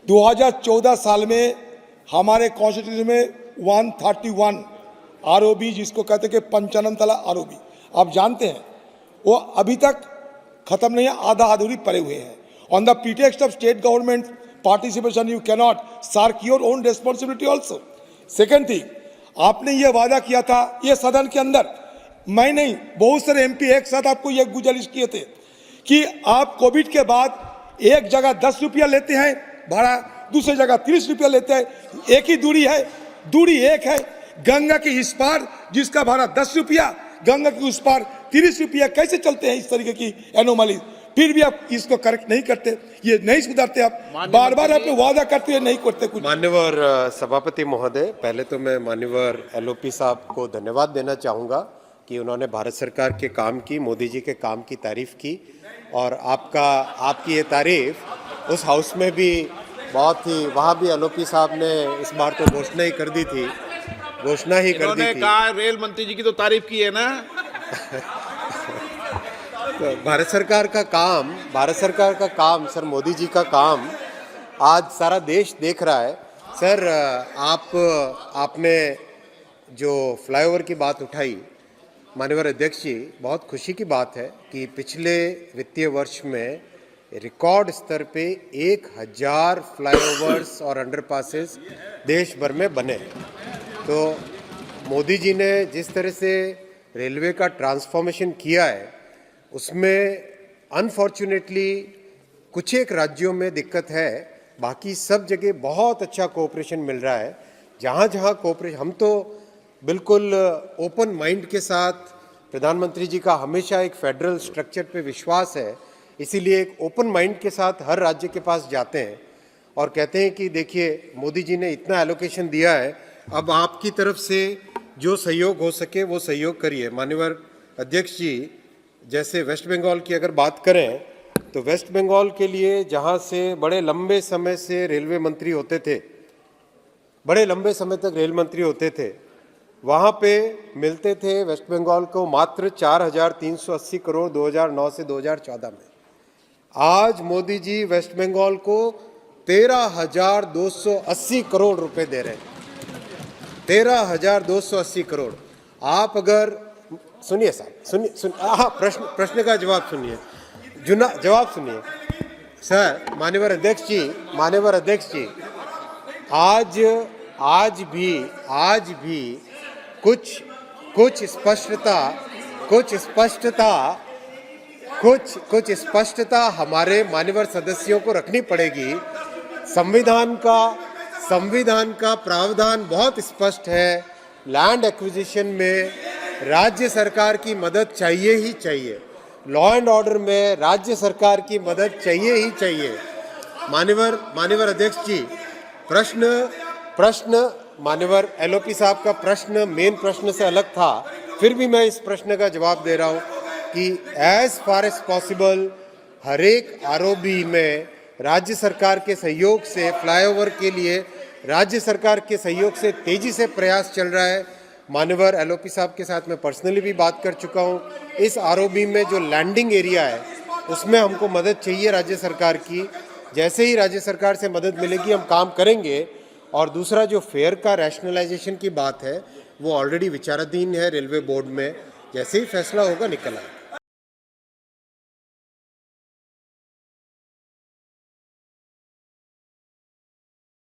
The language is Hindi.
2014 साल में हमारे कॉन्स्टिट्यूशन में 131 आरओबी, जिसको कहते हैं कि 55 तला आरओबी, आप जानते हैं वो अभी तक खत्म नहीं है, आधा अधूरी पड़े हुए हैं। On the pretext of state government participation you cannot shirk your own responsibility also. Second thing, आपने ये वादा किया था ये सदन के अंदर, मैं नहीं बहुत सारे एमपी एक साथ आपको ये गुजारिश किए थे कि आप कोविड के बाद एक जगह 10 रुपया लेते हैं भाड़ा, दूसरी जगह 30 रुपया लेते हैं, एक ही दूरी है, दूरी एक है। गंगा के इस पार जिसका भाड़ा 10 रुपया, गंगा के उस पार 30 रुपया, कैसे चलते हैं इस तरीके की एनोमली? फिर भी आप इसको करेक्ट नहीं करते, ये नहीं सुधारते, आप बार बार आपने वादा करते हैं नहीं करते कुछ। मान्यवर सभापति महोदय, पहले तो मैं मान्यवर एलओपी साहब को धन्यवाद देना चाहूँगा कि उन्होंने भारत सरकार के काम की, मोदी जी के काम की तारीफ की, और आपकी ये तारीफ उस हाउस में भी बहुत ही, वहाँ भी एलओपी साहब ने इस बार तो घोषणा ही कर दी थी, कहा रेल मंत्री जी की तो तारीफ की है ना। तो भारत सरकार का काम सर, मोदी जी का काम आज सारा देश देख रहा है। सर, आपने जो फ्लाईओवर की बात उठाई माननीय अध्यक्ष जी, बहुत खुशी की बात है कि पिछले वित्तीय वर्ष में रिकॉर्ड स्तर पे 1000 फ्लाईओवर्स और अंडरपासेस देश भर में बने। तो मोदी जी ने जिस तरह से रेलवे का ट्रांसफॉर्मेशन किया है, उसमें अनफॉर्चुनेटली कुछ एक राज्यों में दिक्कत है, बाकी सब जगह बहुत अच्छा कोऑपरेशन मिल रहा है। जहाँ जहाँ कोऑपरेशन, हम तो बिल्कुल ओपन माइंड के साथ, प्रधानमंत्री जी का हमेशा एक फेडरल स्ट्रक्चर पे विश्वास है, इसीलिए एक ओपन माइंड के साथ हर राज्य के पास जाते हैं और कहते हैं कि देखिए मोदी जी ने इतना एलोकेशन दिया है, अब आपकी तरफ से जो सहयोग हो सके वो सहयोग करिए। माननीय अध्यक्ष जी, जैसे वेस्ट बंगाल की अगर बात करें तो वेस्ट बंगाल के लिए जहाँ से बड़े लंबे समय से रेलवे मंत्री होते थे, बड़े लंबे समय तक रेल मंत्री होते थे, वहाँ पे मिलते थे वेस्ट बंगाल को मात्र 4380 करोड़ 2009 से 2014 में। आज मोदी जी वेस्ट बंगाल को 13,280 करोड़ रुपए दे रहे हैं, 13,280 करोड़। आप अगर सुनिए साहब, सुनिए, हाँ, प्रश्न का जवाब सुनिए, जवाब सुनिए सर। माननीय अध्यक्ष जी, आज भी कुछ स्पष्टता हमारे माननीय सदस्यों को रखनी पड़ेगी। संविधान का प्रावधान बहुत स्पष्ट है, लैंड एक्विजिशन में राज्य सरकार की मदद चाहिए ही चाहिए, लॉ एंड ऑर्डर में राज्य सरकार की मदद चाहिए ही चाहिए। माननीय अध्यक्ष जी, प्रश्न माननीय एलओपी साहब का प्रश्न मेन प्रश्न से अलग था, फिर भी मैं इस प्रश्न का जवाब दे रहा हूँ कि एज फार एज पॉसिबल हर एक आरओबी में राज्य सरकार के सहयोग से, फ्लाईओवर के लिए राज्य सरकार के सहयोग से तेजी से प्रयास चल रहा है। माननीय एलओपी साहब के साथ मैं पर्सनली भी बात कर चुका हूँ। इस आरओबी में जो लैंडिंग एरिया है उसमें हमको मदद चाहिए राज्य सरकार की, जैसे ही राज्य सरकार से मदद मिलेगी हम काम करेंगे। और दूसरा जो फेयर का रैशनलाइजेशन की बात है वो ऑलरेडी विचाराधीन है रेलवे बोर्ड में, जैसे ही फैसला होगा निकल आएगा।